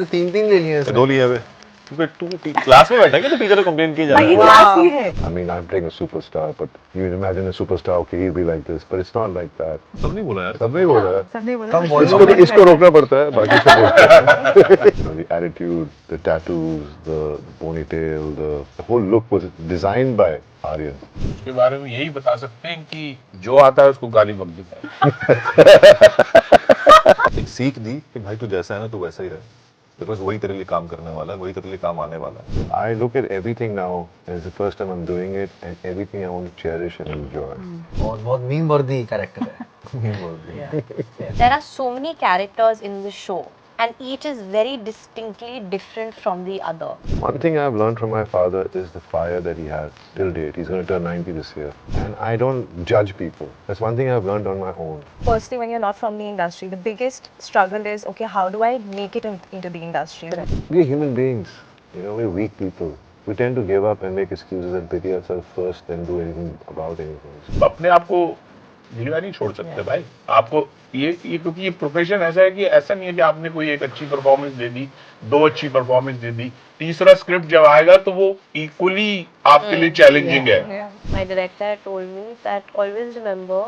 तीन ले लिए दो लिए हुए क्योंकि तू क्लास में बैठा है तो टीचर ने कंप्लेन की जा रही है। I mean, I'm playing a superstar, but you imagine a superstar, okay, he'll be like this, but it's not like that. सब नहीं बोला यार। सबने बोला है। सबने बोला कम वॉल्यूम इसको रोकना पड़ता है, बाकी सब बोलते हैं। You know, the attitude, the tattoos, the ponytail, the whole look was designed by Aryan. उसके बारे में यही बता सकते हैं कि जो आता है उसको गाली बक देता है। एक सीख दी कि भाई तू जैसा है ना तू वैसा ही रहे, बिकॉज वही तेरे लिए काम करने वाला है, वही तेरे लिए काम आने वाला है। I look at everything now as the first time I'm doing it, and everything I want to cherish and enjoy. और बहुत मीम वर्दी कैरेक्टर है। There are so many characters in the show, and each is very distinctly different from the other. One thing I've learned from my father is the fire that he has till date. He's going to turn 90 this year. And I don't judge people. That's one thing I've learned on my own. Firstly, when you're not from the industry, the biggest struggle is, okay, how do I make it into the industry? We're human beings. You know, we're weak people. We tend to give up and make excuses and pity ourselves first, then do anything about anything. अपने आप को ढीला नहीं छोड़ सकते भाई। आपको ये क्योंकि ये प्रोफेशन ऐसा है कि ऐसा नहीं है कि आपने कोई एक अच्छी परफॉर्मेंस दे दी, दो अच्छी परफॉर्मेंस दे दी, तीसरा स्क्रिप्ट जब आएगा तो वो इक्वली आपके लिए चैलेंजिंग है। My director told me that always remember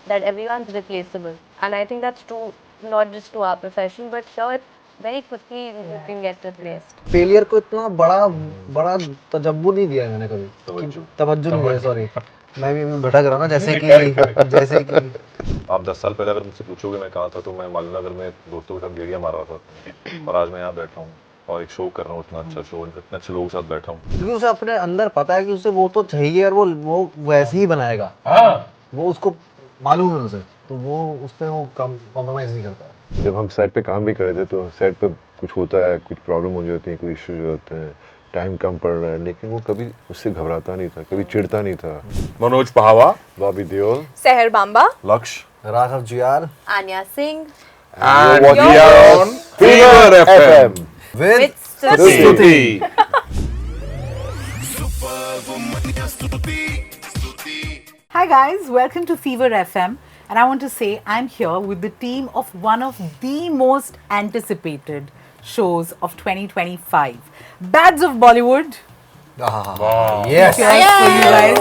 that everyone's replaceable, and I think that's true not just to our profession, but here very quickly you can get replaced. Failure को इतना बड़ा तजब्बु नहीं दिया मैंने कभी। तवज्जो नहीं दिया, सॉरी। मैं भी भटक रहा हूँ ना, जैसे कि आप 10 साल पहले अगर मुझसे पूछोगे मैं कहाँ था तो मैं मालूनगर में दोस्तों के साथ गेड़िया मार रहा था, और आज मैं यहाँ बैठा हूँ और एक शो कर रहा हूँ, इतना अच्छा शो, इतने अच्छे लोगों के साथ बैठा हूँ। क्योंकि उसे अपने अंदर पता है कि उसे वो तो चाहिए और वो वैसे ही बनाएगा। वो उसको मालूम है उसे, तो वो उसमें वो कॉम्प्रोमाइज नहीं करता। जब हम सेट पे काम भी कर रहे थे तो सेट पे कुछ होता है, कुछ प्रॉब्लम हो जाती है, कोई इश्यूज होते हैं, टाइम कम पड़ रहा है, लेकिन वो कभी उससे घबराता नहीं था, कभी चिढ़ता नहीं था। मनोज पहावा, बॉबी देओल, Seher Bamba, लक्ष्य, Raghav जुयार, Anya Singh and we are on Fever FM with Stuti. Hi guys, welcome to Fever FM, and I want to say I'm here with the team of one of the most anticipated shows of 2025, Bads of Bollywood. yes, Cheers for you guys.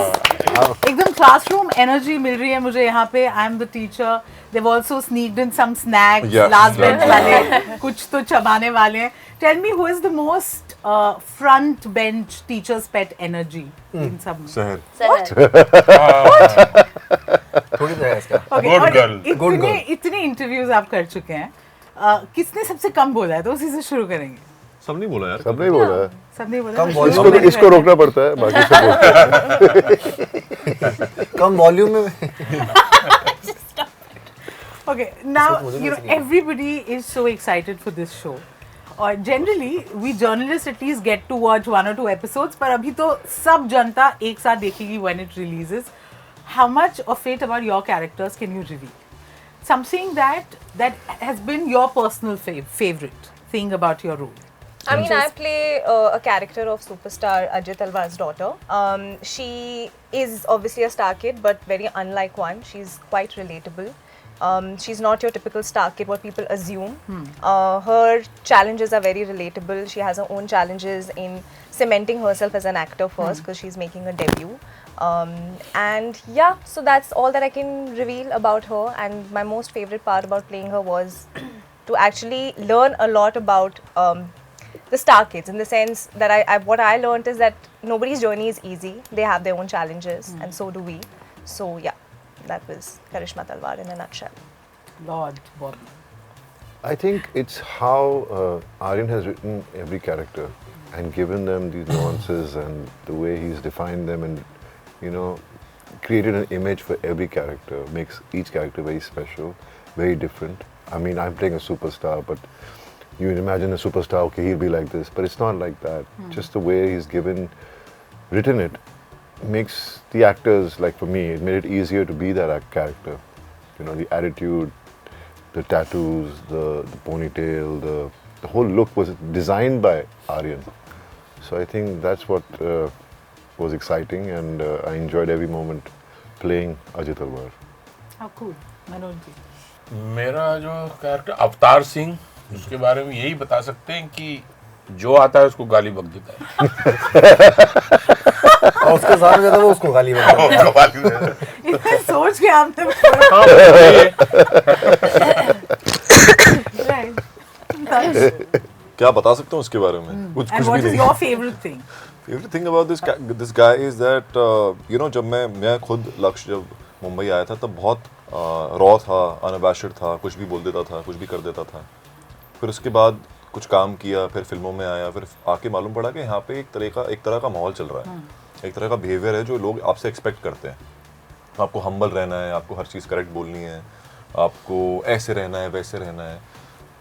एकदम classroom energy मिल रही है मुझे यहाँ पे. I am the teacher. They've also sneaked in some snacks. Yeah, Last bench yeah. वाले कुछ तो चबाने वाले हैं. Tell me, who is the most front bench teacher's pet energy in सब में? शहर, थोड़ी देर है इसका। Okay, Good और girl. इतने इंटरव्यूज आप कर चुके हैं. किसने सबसे कम बोला है, तो उसी से शुरू करेंगे. सब नहीं बोला यार। सबने बोला है। सबने बोला कम है? वॉल्यूम इसको रोकना पड़ता है, बाकी सब बोलते हैं। कम वॉल्यूम में। Okay, now you know everybody is so excited for this show. और generally we journalists at least get to watch 1 or 2 episodes, पर अभी तो सब जनता एक साथ देखेगी when it releases. How much of it about your characters can you reveal? Something that has been your personal favorite thing about your role. I mean, I play a character of superstar Ajay Talwar's daughter. She is obviously a star kid, but very unlike one. She's quite relatable. She's not your typical star kid, what people assume. Her challenges are very relatable. She has her own challenges in cementing herself as an actor first, because she's making a debut. And yeah, so that's all that I can reveal about her. And my most favorite part about playing her was to actually learn a lot about the star kids, in the sense that what I learned is that nobody's journey is easy. They have their own challenges, and so do we. So yeah, that was Karishma Talwar in a nutshell. Lord Bobby. I think it's how Aryan has written every character and given them these nuances and the way he's defined them, and you know, created an image for every character, makes each character very special, very different. I mean, I'm playing a superstar, but you imagine a superstar, okay, he'll be like this, but it's not like that. Just the way he's written it, makes the actors, like for me, it made it easier to be that character. You know, the attitude, the tattoos, the ponytail, the whole look was designed by Aryan. So I think that's what was exciting, and I enjoyed every moment playing Ajay Talwar. How cool. Manoj ji. मेरा जो character Avtar Singh, उसके बारे में यही बता सकते हैं कि जो आता है उसको गाली बक देता है। और उसके साथ में वो उसको गाली बकता है। गाली देता है। इतना सोच के आपने Right. That's- क्या बता सकता हूँ उसके बारे में? कुछ And कुछ what भी is नहीं। your favorite thing? Favorite thing about this guy is that you know, जब मैं खुद लक्ष्य जब मुंबई आया था तब बहुत रॉ था, अनअबैशड था, कुछ भी बोल देता था, कुछ भी कर देता था। फिर उसके बाद कुछ काम किया, फिर फिल्मों में आया, फिर आके मालूम पड़ा कि यहाँ पे एक तरह का माहौल चल रहा है, एक तरह का बिहेवियर है जो लोग आपसे एक्सपेक्ट करते हैं। आपको हम्बल रहना है, आपको हर चीज़ करेक्ट बोलनी है, आपको ऐसे रहना है, वैसे रहना है।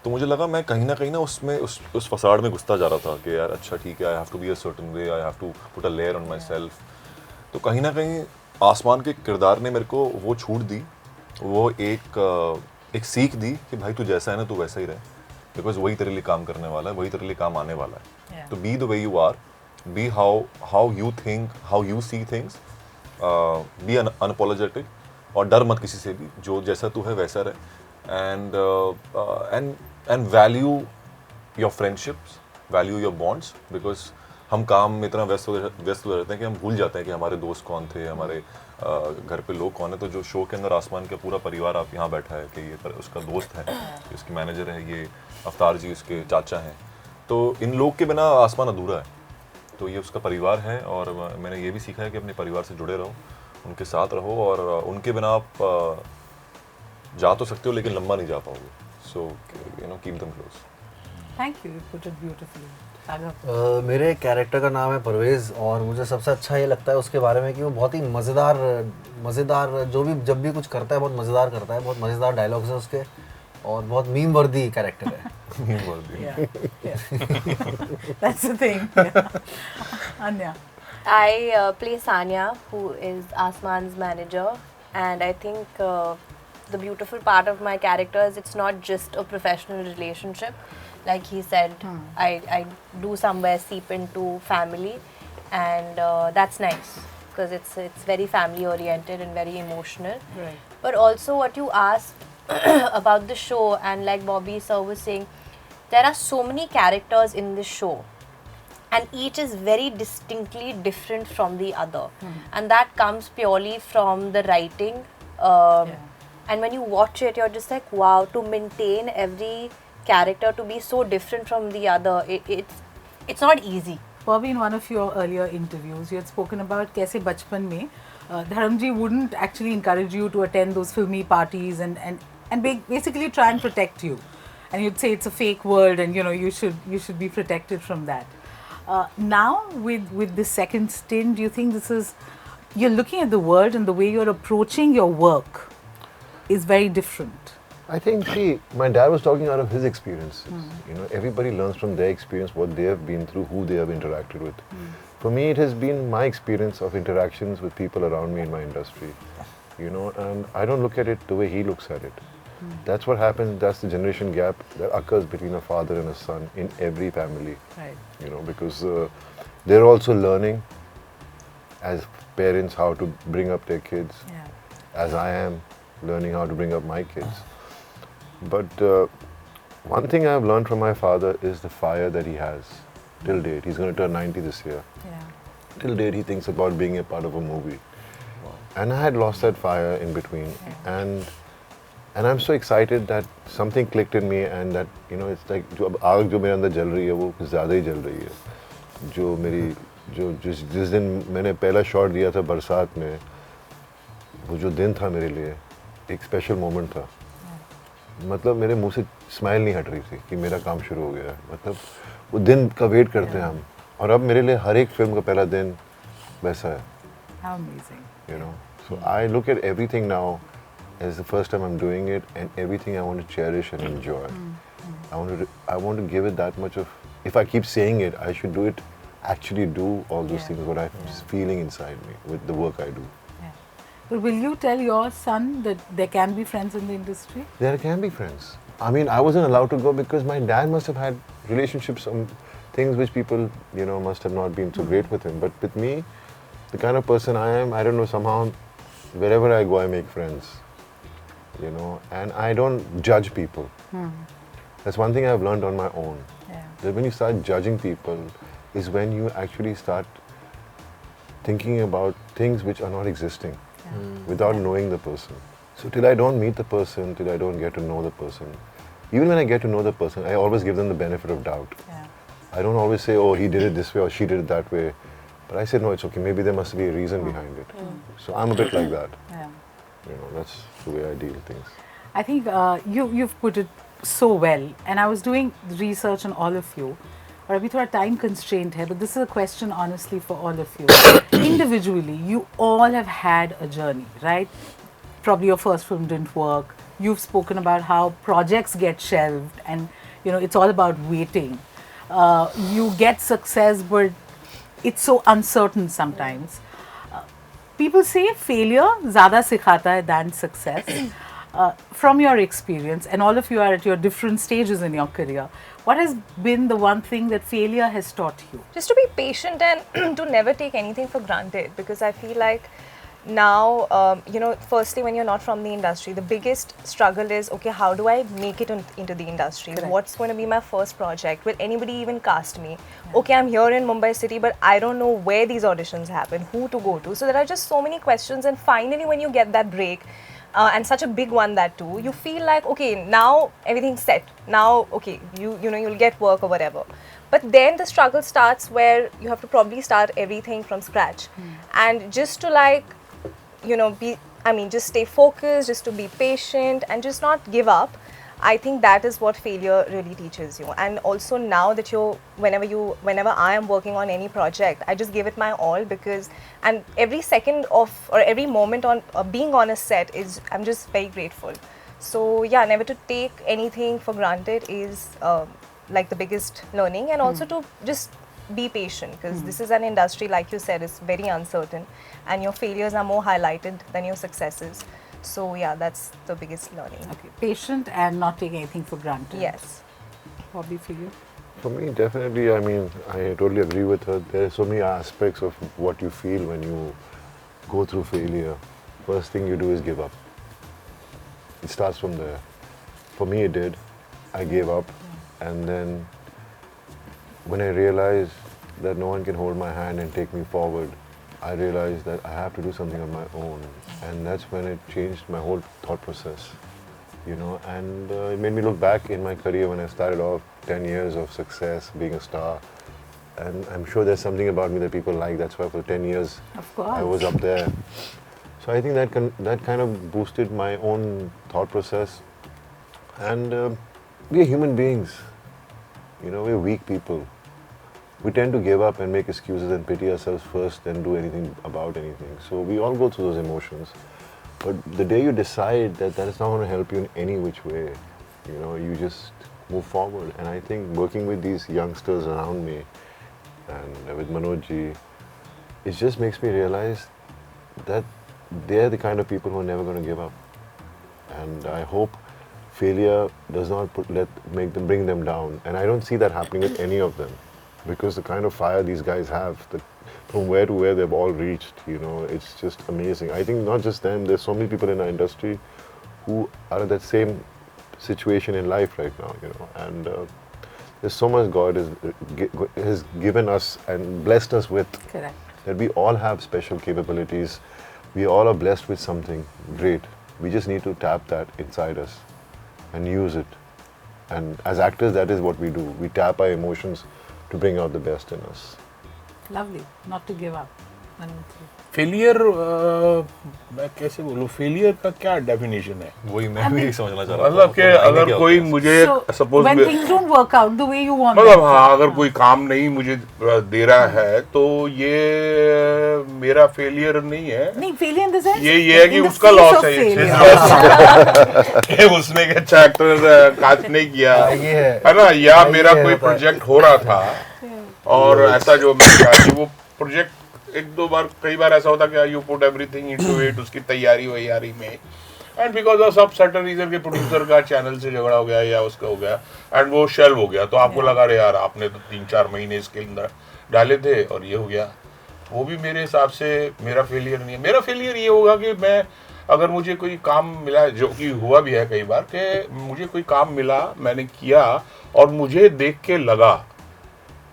तो मुझे लगा मैं कहीं ना उसमें उस फसाड में घुसता जा रहा था कि यार अच्छा ठीक है, I have to be a certain way, I have to put a layer on my self. तो कहीं ना कहीं आसमान के किरदार ने मेरे को वो छूट दी, वो एक सीख दी कि भाई तू जैसा है ना, तू वैसा ही रहे, बिकॉज वही तेरे लिए काम करने वाला है, वही तेरे लिए काम आने वाला है। तो be the way you are, be how you think, how you see things, be unapologetic, और डर मत किसी से भी, जो जैसा तू है वैसा रहे। And value your friendships, value your bonds, because हम काम में इतना व्यस्त हो रहते हैं कि हम भूल जाते हैं कि हमारे दोस्त कौन थे, हमारे घर पे लोग कौन है। तो जो शो के अंदर आसमान का पूरा परिवार आप यहाँ बैठा है कि ये उसका दोस्त है, इसकी मैनेजर है, ये अवतार जी उसके चाचा हैं, तो इन लोग के बिना आसमान अधूरा है। तो ये उसका परिवार है, और मैंने ये भी सीखा है कि अपने परिवार से जुड़े रहो, उनके साथ रहो, और उनके बिना आप जा तो सकते हो लेकिन लंबा नहीं जा पाओगे। So you know, keep them close. Thank you. You put it beautifully. Sagar. मेरे कैरेक्टर का नाम है परवेज़, और मुझे सबसे अच्छा ये लगता है उसके बारे में कि वो बहुत ही मज़ेदार जब भी कुछ करता है बहुत मज़ेदार करता है, बहुत मज़ेदार डायलॉग्स हैं उसके, और बहुत मीम वर्दी कैरेक्टर है। That's the thing. Anya. I play Sanya, who is Asman's manager, and I think the beautiful part of my character is it's not just a professional relationship. Like he said, I do somewhere seep into family, and that's nice because it's very family oriented and very emotional. Right. But also what you asked about the show, and like Bobby sir was saying, there are so many characters in this show, and each is very distinctly different from the other, and that comes purely from the writing. And when you watch it, you're just like, wow, to maintain every character to be so different from the other, it's not easy. Bobby, in one of your earlier interviews, you had spoken about कैसे बचपन में Dharamji wouldn't actually encourage you to attend those filmy parties and basically try and protect you, and you'd say it's a fake world, and you know you should be protected from that. Now with this second stint, do you think this is, you're looking at the world and the way you're approaching your work is very different? I think, see, my dad was talking out of his experiences. You know, everybody learns from their experience, what they have been through, who they have interacted with. For me, it has been my experience of interactions with people around me in my industry. You know, and I don't look at it the way he looks at it. That's what happens, that's the generation gap that occurs between a father and a son in every family. Right. You know, because they're also learning as parents how to bring up their kids, as I am learning how to bring up my kids. But one thing I've learned from my father is the fire that he has till date. He's going to turn 90 this year. Yeah. Till date, he thinks about being a part of a movie. And I had lost that fire in between. And I'm so excited that something clicked in me, and that, you know, it's like जो अब आग जो मेरे अंदर जल रही है वो कुछ ज़्यादा ही जल रही है। जो मेरी जिस दिन मैंने पहला शॉट दिया था बरसात में, वो जो दिन था मेरे लिए एक स्पेशल मोमेंट था। मतलब मेरे मुंह से स्माइल नहीं हट रही थी कि मेरा काम शुरू हो गया है। मतलब वो दिन का वेट करते हैं हम, और अब मेरे लिए हर एक फिल्म का पहला दिन वैसा है। How amazing. You know, so I look at everything now as the first time I'm doing it, and everything I want to cherish and enjoy. I want to give it that much of, if I keep saying it, I should do it, actually do all those things what I'm feeling inside me with the work I do. But will you tell your son that there can be friends in the industry? There can be friends. I mean, I wasn't allowed to go because my dad must have had relationships, things which people, you know, must have not been so great with him. But with me, the kind of person I am, I don't know, somehow, wherever I go, I make friends. You know, and I don't judge people. That's one thing I've learned on my own. Yeah. That when you start judging people is when you actually start thinking about things which are not existing without knowing the person. So till I don't meet the person, till I don't get to know the person, even when I get to know the person, I always give them the benefit of doubt. Yeah. I don't always say, oh, he did it this way or she did it that way. But I say, no, it's okay. Maybe there must be a reason behind it. So I'm a bit like that. Yeah. You know, that's the way I deal with things. I think you've put it so well, and I was doing research on all of you. और अभी थोड़ा time constraint है, but this is a question honestly for all of you. Individually, you all have had a journey, right? Probably your first film didn't work. You've spoken about how projects get shelved, and you know it's all about waiting. You get success, but it's so uncertain sometimes. People say failure ज़्यादा सिखाता है than success. From your experience, and all of you are at your different stages in your career, what has been the one thing that failure has taught you? Just to be patient and to never take anything for granted, because I feel like now, you know, firstly, when you're not from the industry, the biggest struggle is, okay, how do I make it into the industry? Correct. What's going to be my first project? Will anybody even cast me? Okay, I'm here in Mumbai city, but I don't know where these auditions happen, who to go to. So there are just so many questions, and finally when you get that break, and such a big one that too, you feel like, okay, now everything's set. Now, okay, you know, you'll get work or whatever. But then the struggle starts where you have to probably start everything from scratch. And just to like, you know, just stay focused, just to be patient and just not give up. I think that is what failure really teaches you. And also now that whenever I am working on any project, I just give it my all, because, and every second of, or every moment on being on a set is, I'm just very grateful. So yeah, never to take anything for granted is like the biggest learning, and also to just be patient, because this is an industry, like you said, is very uncertain, and your failures are more highlighted than your successes. So yeah, that's the biggest learning. Okay, patient and not take anything for granted. Yes. Bobby, for you? For me, definitely, I mean, I totally agree with her. There are so many aspects of what you feel when you go through failure. First thing you do is give up. It starts from there. For me, it did. I gave up. And then when I realized that no one can hold my hand and take me forward, I realized that I have to do something on my own. And that's when it changed my whole thought process, you know. And it made me look back in my career when I started off, 10 years of success, being a star. And I'm sure there's something about me that people like. That's why for 10 years Of course. I was up there. So I think that kind of boosted my own thought process. And we are human beings. You know, we're weak people. We tend to give up and make excuses and pity ourselves first, then do anything about anything. So we all go through those emotions. But the day you decide that that is not going to help you in any which way, you know, you just move forward. And I think working with these youngsters around me and with Manojji, it just makes me realize that they're the kind of people who are never going to give up. And I hope failure does not bring them down. And I don't see that happening with any of them, because the kind of fire these guys have, from where to where they've all reached, you know, it's just amazing. I think not just them, there's so many people in our industry who are in that same situation in life right now, you know, and there's so much God has given us and blessed us with. Correct. That we all have special capabilities. We all are blessed with something great. We just need to tap that inside us and use it. And as actors, that is what we do. We tap our emotions to bring out the best in us. Lovely. Not to give up. Failure मैं कैसे बोलूं, failure का क्या definition है? वही मैं भी समझना चाह रहा था। मतलब कि अगर कोई मुझे suppose when things don't work out the way you want मतलब them हाँ, अगर कोई काम नहीं मुझे दे रहा है तो ये मेरा फेलियर नहीं है। नहीं, failure in the sense ये है कि in the उसका face लॉस of है, failure. कि उसने एक अच्छा एक्टर कास्ट नहीं किया है ना, या मेरा कोई प्रोजेक्ट हो रहा था और ऐसा जो मैं चाहता हूँ वो प्रोजेक्ट एक दो बार कई बार ऐसा होता कि you put everything into it, उसकी तैयारी वैयारी में, एंड बिकॉज ऑफ सब सर्टेन रीजन के प्रोड्यूसर का चैनल से झगड़ा हो गया या उसका हो गया एंड वो शेल्व हो गया, तो आपको लगा रे यार आपने तो 3-4 महीने इसके अंदर डाले थे और ये हो गया। वो भी मेरे हिसाब से मेरा फेलियर नहीं है। मेरा फेलियर ये होगा कि मैं अगर मुझे कोई काम मिला, जो कि हुआ भी है कई बार, कि मुझे कोई काम मिला, मैंने किया और मुझे देख के लगा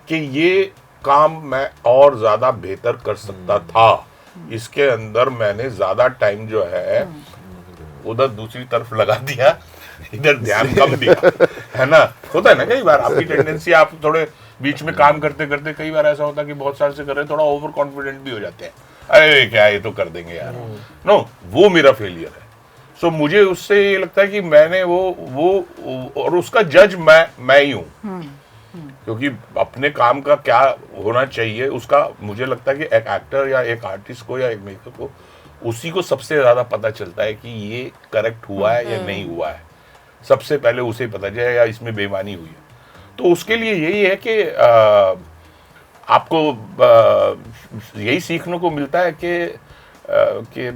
कि ये काम मैं और ज्यादा बेहतर कर सकता था, इसके अंदर मैंने ज्यादा टाइम जो है उधर दूसरी तरफ लगा दिया, इधर ध्यान कम दिया, है ना। होता है ना कई बार आपकी टेंडेंसी, आप थोड़े बीच में काम करते करते कई बार ऐसा होता है कि बहुत साल से कर रहे हैं, थोड़ा ओवर कॉन्फिडेंट भी हो जाते हैं, अरे क्या ये तो कर देंगे यार, नो, वो मेरा फेलियर है। सो मुझे उससे ये लगता है कि मैंने वो और उसका जज मैं ही हूँ, क्योंकि अपने काम का क्या होना चाहिए उसका मुझे लगता है कि एक एक्टर या एक आर्टिस्ट को या एक मेकर को उसी को सबसे ज्यादा पता चलता है कि ये करेक्ट हुआ है या नहीं हुआ है, सबसे पहले उसे पता चले या इसमें बेईमानी हुई है। तो उसके लिए यही है कि आपको यही सीखने को मिलता है कि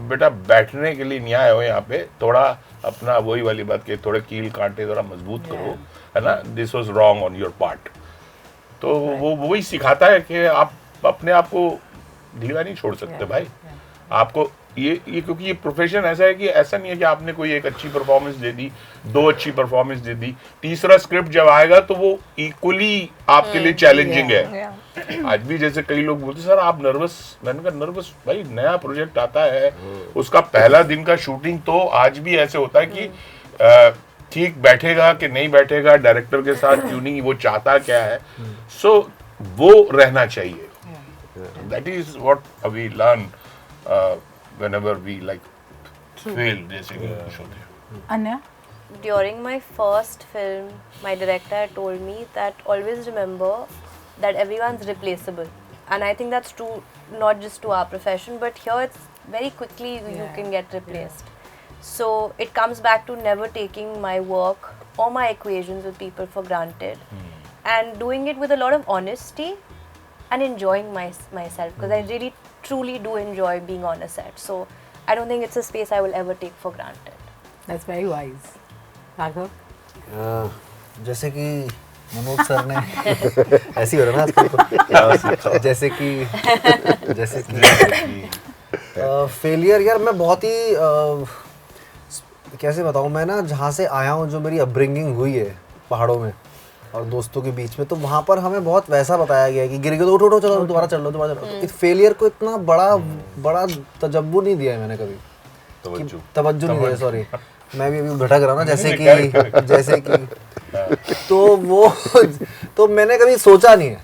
बेटा बैठने के लिए न्याय हो, यहाँ पे थोड़ा अपना वही वाली बात कि थोड़े कील कांटे थोड़ा मजबूत करो, है ना, this was wrong on your part. तो वो वही सिखाता है कि आप अपने आप को ढीला नहीं छोड़ सकते भाई, आपको ये क्योंकि ये प्रोफेशन ऐसा है कि ऐसा नहीं है कि आपने कोई एक अच्छी परफॉर्मेंस दे दी, 2 अच्छी परफॉर्मेंस दे दी, तीसरा स्क्रिप्ट जब आएगा तो वो इक्वली आपके लिए चैलेंजिंग है। आज भी जैसे कई लोग बोलते सर आप नर्वस, मैंने कहा नर्वस भाई, नया प्रोजेक्ट आता है, उसका पहला दिन का शूटिंग तो आज भी ऐसे होता है कि ठीक बैठेगा कि नहीं बैठेगा, डायरेक्टर के साथ ट्यूनिंग वो चाहता क्या है, सो वो रहना चाहिए। That is what we learn whenever we like fail, जैसे कि कुछ होते हैं। Anya? During my first film, my director had told me that always remember that everyone's replaceable, and I think that's true not just to our profession, but here it's very quickly you can get replaced. So it comes back to never taking my work or my equations with people for granted, and doing it with a lot of honesty and enjoying myself, because I really truly do enjoy being on a set. So I don't think it's a space I will ever take for granted. That's very wise. Raghav? जैसे कि Manoj sir ने ऐसे ही हो रहा है ना आजकल, जैसे कि फेलियर यार, मैं बहुत ही कैसे बताऊँ, मैं ना जहाँ से आया हूँ, जो मेरी अपब्रिंगिंग हुई है पहाड़ों में और दोस्तों के बीच में, तो वहाँ पर हमें बहुत वैसा बताया गया है कि गिर गए तो उठो चलो दोबारा चल लो दोबारा चलो। तो इस फेलियर को इतना बड़ा तजब्बु नहीं दिया है मैंने कभी, तवज्जो नहीं दिया, सॉरी मैं भी अभी भटक रहा हूँ ना, जैसे कि तो वो तो मैंने कभी सोचा नहीं है।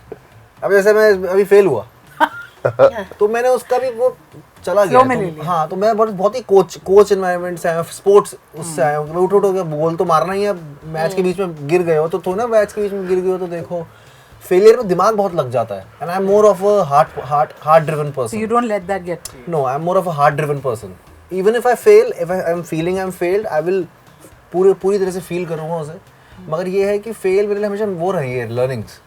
अब जैसे मैं अभी फेल हुआ तो मैंने उसका भी वो चला गया तो, हाँ, तो मैं बहुत ही कोच एनवायरनमेंट से आया हूँ, स्पोर्ट्स उससे आया हूँ, उठो के बॉल तो मारना ही है, मैच के बीच में गिर गए हो तो ना, मैच के बीच में गिर गए हो तो देखो, फेलियर में दिमाग बहुत लग जाता है, and I am more of a heart driven person. You don't let that get, no, I am more of a heart driven person. Even if I fail, if I am feeling I am failed, I will पूरी तरह से feel करूँगा उसे, मगर ये है कि fail मेरे लिए हमेशा वो रही है लर्निंग्स,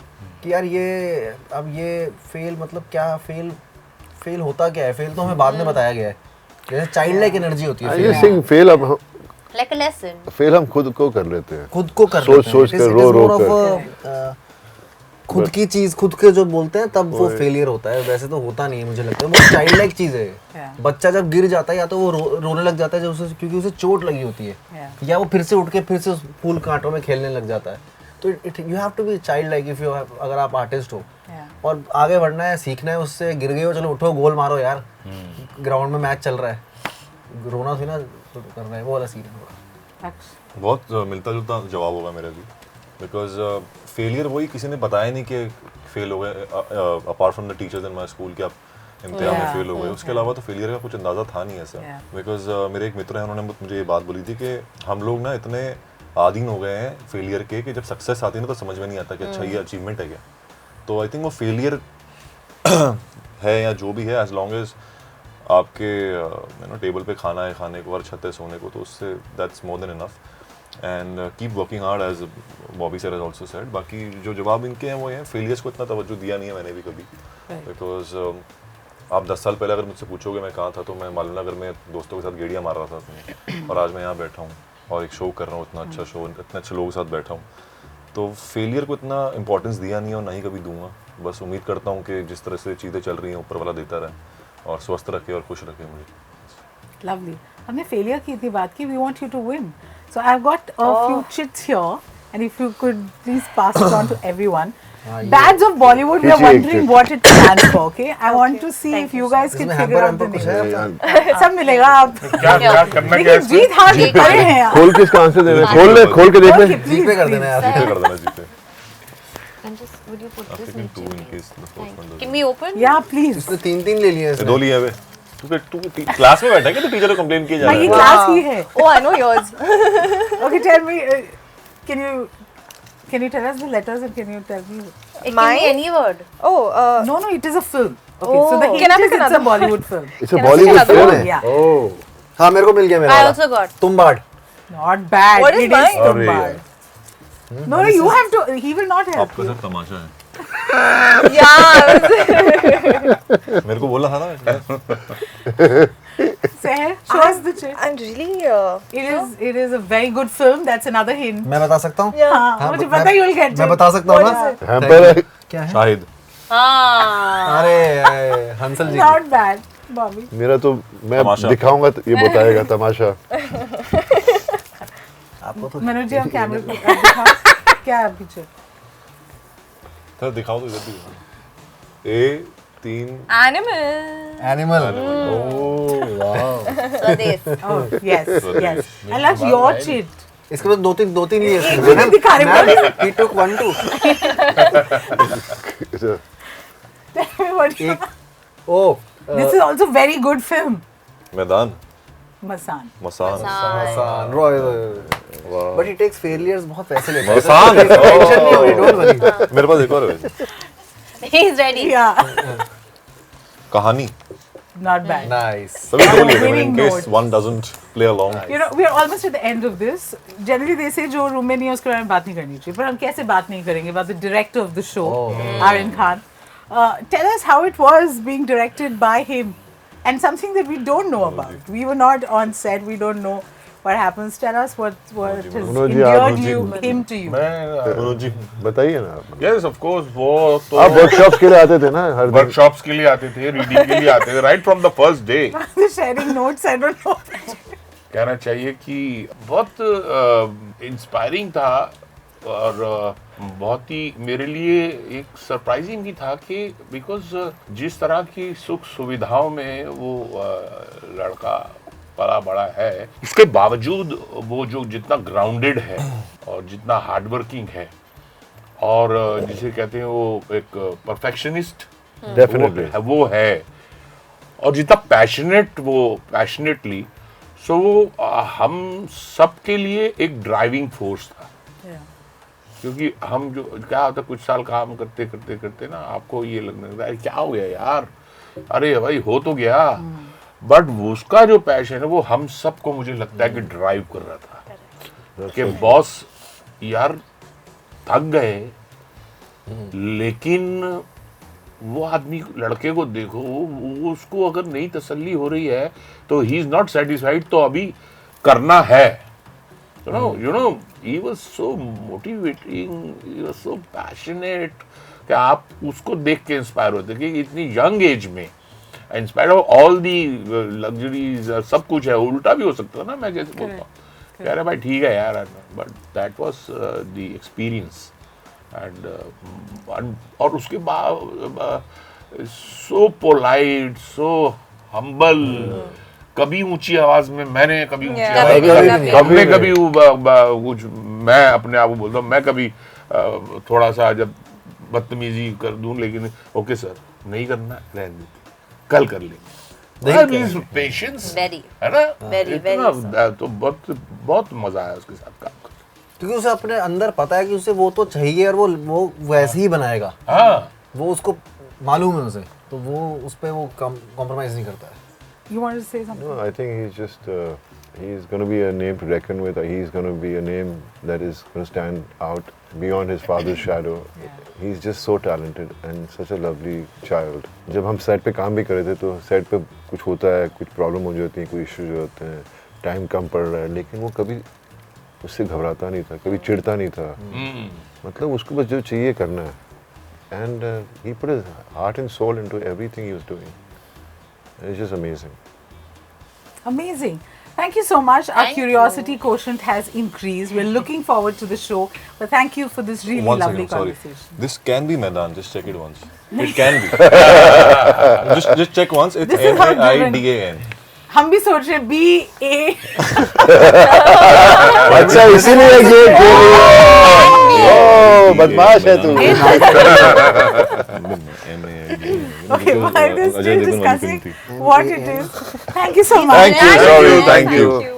कि यार ये फेल मतलब क्या, फेल होता क्या है, फेल तो हमें बाद में बताया गया है, जैसे चाइल्ड लाइक एनर्जी होती है। फेल अब like a lesson, फेल हम खुद को कर लेते हैं, खुद को कर लेते हैं, सोच कर रो कर, खुद की चीज खुद के जो बोलते हैं तब वो फेलियर होता है, वैसे तो होता नहीं है मुझे लगता है। वो चाइल्ड लाइक चीज है, बच्चा जब गिर जाता है या तो वो रोने लग जाता है जब उसे, क्योंकि उसे चोट लगी होती है, या वो फिर से उठ के फिर से उस फूल कांटों में खेलने लग जाता है। तो you have to be child like if you, अगर आप आर्टिस्ट हो और आगे बढ़ना है, सीखना है उससे, गिर गए हो चलो उठो गोल मारो यार, ग्राउंड में मैच चल रहा है, रोना थी ना कर रहा है, वो वाला सीन है। बहुत मिलता जुलता जवाब होगा मेरा भी, बिकॉज फेलियर वही किसी ने बताया नहीं कि फेल हो गए, apart from the teachers in my school कि आप इम्तिहान में फेल हो गए, उसके अलावा तो फेलियर का कुछ अंदाज़ा था नहीं ऐसा। बिकॉज मेरे एक मित्र हैं, उन्होंने मुझे ये बात बोली थी कि हम लोग ना इतने आदीन हो गए हैं फेलियर के कि जब सक्सेस आती है ना तो समझ में नहीं आता कि अच्छा ये अचीवमेंट है क्या। तो आई थिंक वो फेलियर है या जो भी है, एज लॉन्ग एज आपके टेबल पे खाना है खाने को और छत है सोने को, तो उससे that's more than enough, and keep working hard as Bobby sir has also said. बाकी जो जवाब इनके हैं वो हैं, फेलियर्स को इतना तवज्जो दिया नहीं है मैंने भी कभी, बिकॉज आप 10 साल पहले अगर मुझसे पूछोगे मैं कहाँ था, तो मैं मालूम नगर में दोस्तों के साथ गेड़ियाँ मार रहा था अपनी, और आज मैं यहाँ बैठा हूँ और एक शो कर रहा हूँ, इतना अच्छा शो, इतने अच्छे लोगों के साथ बैठा हूँ। तो फेलियर को इतना इंपॉर्टेंस दिया नहीं है और ना ही कभी दूंगा। बस उम्मीद करता हूँ कि जिस तरह से चीज़ें चल रही हैं ऊपर वाला देता रहे और स्वस्थ रखे और खुश रखे मुझे। Lovely. हमने failure की इतनी बात की. We want you to win. So I've got a few chits here, and if you could please pass it on to everyone. Dads of Bollywood, we are wondering what it stands for. Okay, I want to see if you guys can figure out the name. सब मिलेगा आप. क्या करना क्या लेकिन जीत हार के खड़े हैं यार. खोल के इसका आंसर दे दे. खोल के देख ले. जीपे कर देना यार. जीपे कर देना जीपे. And just would you put this Taking two in in case the first one doesn't. Can we open? Yeah, please. इसने 3 ले लिए इसने. 2 लिए हुए. तू क्लास में बैठा है कि तू टीचर को कंप्लेन किए जा ये रहा है. class ही है. Oh, I know yours. Okay, tell me. Can you tell us the letters and can you tell me? It can Mine? be any word. Oh, No, it is a film. Okay, so the Can I hint pick is it's a another? Bollywood film. It's a Bollywood another film. one? Yeah. Oh. हाँ मेरे को मिल गया मेरा I वाला. also got. Tumbbad. Not bad. What is It is mine? Tumbad. No, you have to. He will not help आपका you. सिर्फ तमाशा है. yeah. मेरे को बोला था ना. Seher, show us the chit. I'm really. It is a very good film. That's another hint. मैं बता सकता हूँ. हाँ, मुझे पता है you'll get मैं it. बता सकता हूँ ना. Hamper है. क्या है? शाहिद. Ah. अरे हंसल जी. Not bad, Bobby. मेरा तो मैं तमाशा. दिखाऊंगा तो ये बताएगा तमाशा. आपको तो मनोज जी, आप कैमरे को दिखाओ. क्या है पीछे? तो दिखाओ तो इधर भी दिखाओ. A 3 Animal. एनिमल. ओह वाह. So this. Oh, yes, yes. And that's your chit. इसके बाद दो तीन लिए एक भी नहीं दिखा रहे. He took 1 2. What- एक. Oh. This is also very good film. मैदान. Masan. Masan. Hasan, Roy. But he takes failures बहुत पैसे लेता है. मसान. Tension नहीं हो रही, don't worry. मेरे पास एक और है. He's ready. Yeah, कहानी. not bad. Nice. सभी दो लिए थे, Winning in case notes. one doesn't play along. You know, we are almost at the end of this. Generally, they say जो रूम में नहीं है उसके बारे में बात नहीं करनी चाहिए. पर हम कैसे बात नहीं करेंगे about the director of the show, Aryan Khan. Tell us how it was being directed by him, and something that we don't know about. We were not on set. We don't know what happens. Tell us what has Manoj ji, आप endeared him to you. Manoj ji. बताइए ना आप. Yes of course वो तो आप workshops के लिए आते थे ना हर दिन. वर्कशॉप्स के लिए आते थे, रीडिंग के लिए आते थे, right from the first day. Sharing notes, I don't know. कहना चाहिए कि बहुत इंस्पायरिंग था और बहुत ही मेरे लिए एक सरप्राइजिंग भी था कि बिकॉज जिस तरह की सुख सुविधाओं में वो लड़का पला बड़ा है, उसके बावजूद वो जो जितना ग्राउंडेड है और जितना हार्डवर्किंग है और जिसे कहते हैं वो एक परफेक्शनिस्ट Definitely. वो है और जितना पैशनेटली सो वो हम सब के लिए एक ड्राइविंग फोर्स था. क्योंकि हम जो क्या होता कुछ साल काम करते करते करते ना आपको ये लगने लगता है क्या हो गया यार, अरे भाई हो तो गया, बट उसका जो पैशन है वो हम सबको मुझे लगता है कि ड्राइव कर रहा था कि बॉस यार थक गए, लेकिन वो आदमी लड़के को देखो वो उसको अगर नहीं तसल्ली हो रही है तो ही इज नॉट सेटिस्फाइड, तो अभी करना है. You know, he was so motivating, he was so passionate कि आप उसको देख के इंस्पायर होते कि इतनी यंग एज में inspire of all the luxuries सब कुछ है. उल्टा भी हो सकता था ना, मैं जैसे बोलता हूँ कह रहे भाई ठीक है यार, but that was the experience and और उसके बाद सो पोलाइट, सो हम्बल. कभी ऊंची आवाज में मैंने कभी ऊंची आवाज में हमने कभी कुछ मैं अपने आप को बोलता हूँ, मैं कभी थोड़ा सा जब बदतमीजी कर दूं, लेकिन ओके सर नहीं करना रहने देते, कल कर लेंगे. पेशेंस है ना, इतना तो बहुत मजा आया उसके साथ काम करके. क्योंकि उसे अपने अंदर पता है कि उसे वो तो चाहिए और वो वैसे ही बनाएगा. हाँ, वो उसको मालूम है उसे, तो वो उस पे वो कॉम्प्रोमाइज नहीं करता है. You wanted to say something? No, I think he's just he's going to be a name to reckon with. He's going to be a name that is going to stand out beyond his father's shadow. He's just so talented and such a lovely child. जब हम set पे काम भी कर रहे थे तो set पे कुछ होता है, कुछ प्रॉब्लम हो जाती है, कोई इश्यूज होते हैं, टाइम कम पड़ रहा है, लेकिन वो कभी उससे घबराता नहीं था, कभी चिढ़ता नहीं था. मतलब उसको बस जो चाहिए करना है. And he put his heart and soul into everything he was doing. It's just amazing. Amazing. Thank you so much. Our Thank curiosity quotient has increased. We're looking forward to the show. But thank you for this really One lovely second, sorry. conversation. This can be Maidan. Just check it once. It can be. just check once. It's This is how driven- MAIDAN. हम भी सोच रहे BA. अच्छा इसीलिए gate खेली है। ओह बदमाश है तू। Okay, while we're still discussing what it is. Thank you so much. Thank you. Thank Sorry. you. Thank you. Thank you.